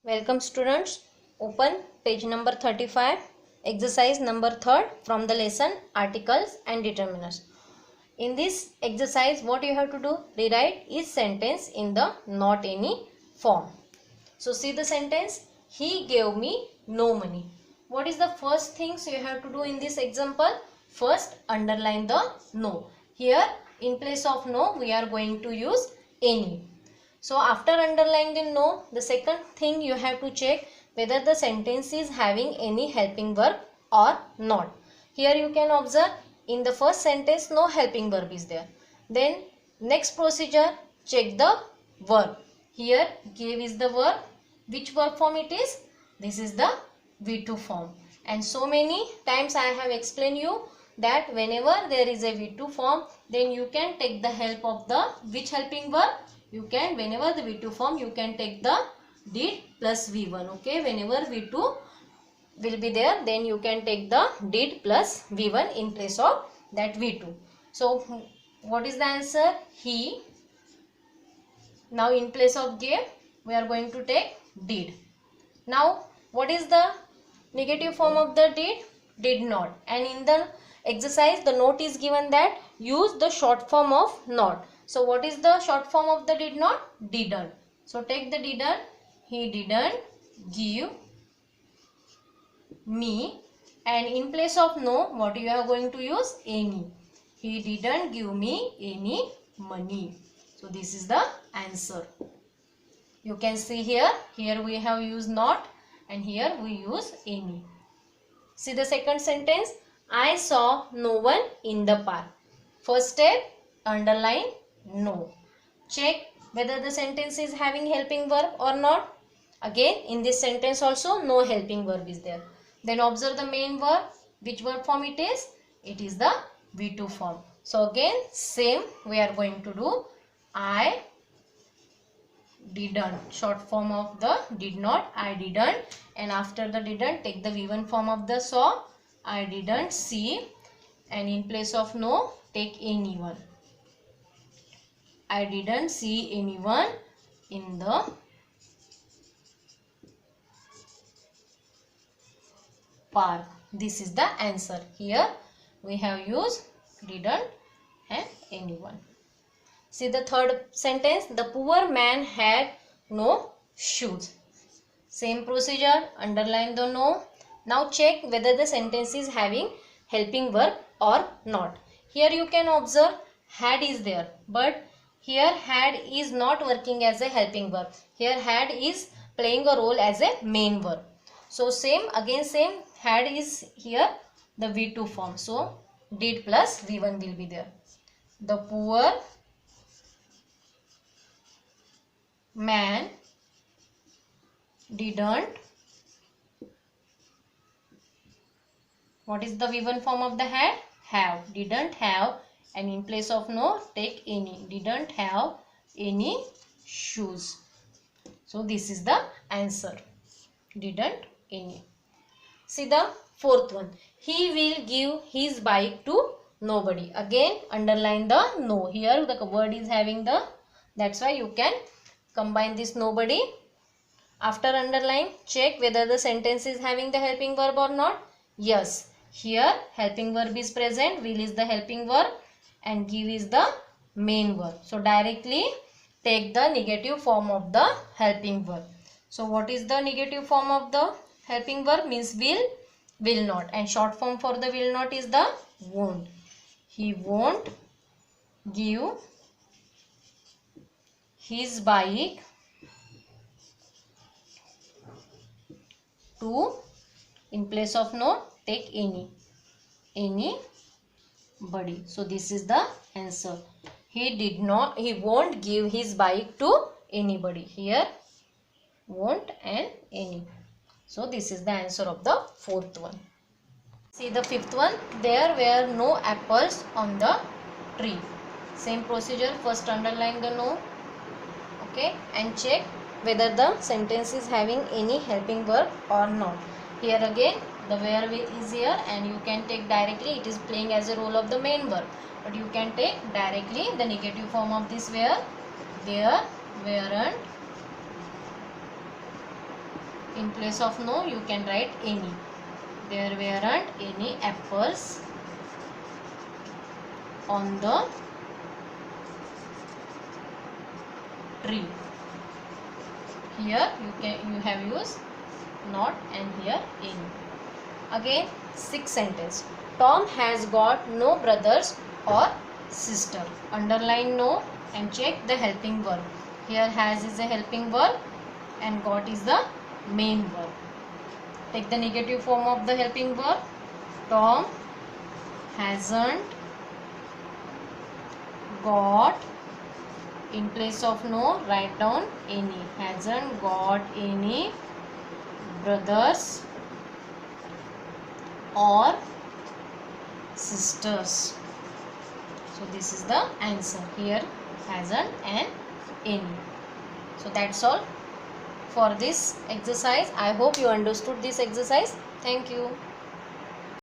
Welcome students. Open page number 35, exercise number 3 from the lesson articles and determiners. In this exercise what you have to do, rewrite each sentence in the not any form. So see the sentence, he gave me no money. What is the first things you have to do in this example? First underline the no. Here in place of no we are going to use any. So after underlining the no, the second thing you have to check whether the sentence is having any helping verb or not. Here you can observe in the first sentence no helping verb is there. Then next procedure, check the verb. Here gave is the verb. Which verb form it is? This is the V2 form. And so many times I have explained you that whenever there is a V2 form, then you can take the help of the which helping verb? You can, whenever the V2 form, you can take the did plus V1. Okay, whenever V2 will be there, then you can take the did plus V1 in place of that V2. So what is the answer? He. Now in place of gave, we are going to take did. Now what is the negative form of the did? Did not. And in the exercise the note is given that use the short form of not. So what is the short form of the did not? Didn't. So take the didn't. He didn't give me. And in place of no, what you are going to use? Any. He didn't give me any money. So this is the answer. You can see here. Here we have used not and here we use any. See the second sentence. I saw no one in the park. First step, underline no. Check whether the sentence is having helping verb or not. Again in this sentence also no helping verb is there. Then observe the main verb. Which verb form it is? It is the V2 form. So again same we are going to do. I didn't, short form of the did not, I didn't, and after the didn't take the V1 form of the saw. I didn't see, and in place of no take anyone. I didn't see anyone in the park. This is the answer. Here we have used didn't and anyone. See the third sentence. The poor man had no shoes. Same procedure. Underline the no. Now check whether the sentence is having helping verb or not. Here you can observe had is there, but here had is not working as a helping verb. Here had is playing a role as a main verb. So same, again same, had is here the V2 form. So did plus V1 will be there. The poor man didn't. What is the V1 form of the had? Have. Didn't have, and in place of no take any. Didn't have any shoes. So this is the answer. Didn't any. See the fourth one. He will give his bike to nobody. Again underline the no. Here the word is having the, that's why you can combine this nobody. After underline, check whether the sentence is having the helping verb or not. Yes. Here helping verb is present, will is the helping verb and give is the main verb. So directly take the negative form of the helping verb. So what is the negative form of the helping verb? Means will not, and short form for the will not is the won't. He won't give his bike to, in place of no take anybody. So this is the answer. He won't give his bike to anybody. Here won't and any. So this is the answer of the fourth one. See the fifth one. There were no apples on the tree. Same procedure. First underline the no. Okay, and check whether the sentence is having any helping verb or not. Here again the where is here, and you can take directly, it is playing as a role of the main verb, but you can take directly the negative form of this where. There weren't In place of no, you can write any. There weren't any apples on the tree. Here you have used not and here any. Again, sixth sentence. Tom has got no brothers or sister. Underline no and check the helping verb. Here has is a helping verb and got is the main verb. Take the negative form of the helping verb. Tom hasn't got, in place of no, write down any. Hasn't got any brothers or sisters. So this is the answer. Here hasn't and any. So that's all for this exercise. I hope you understood this exercise. Thank you.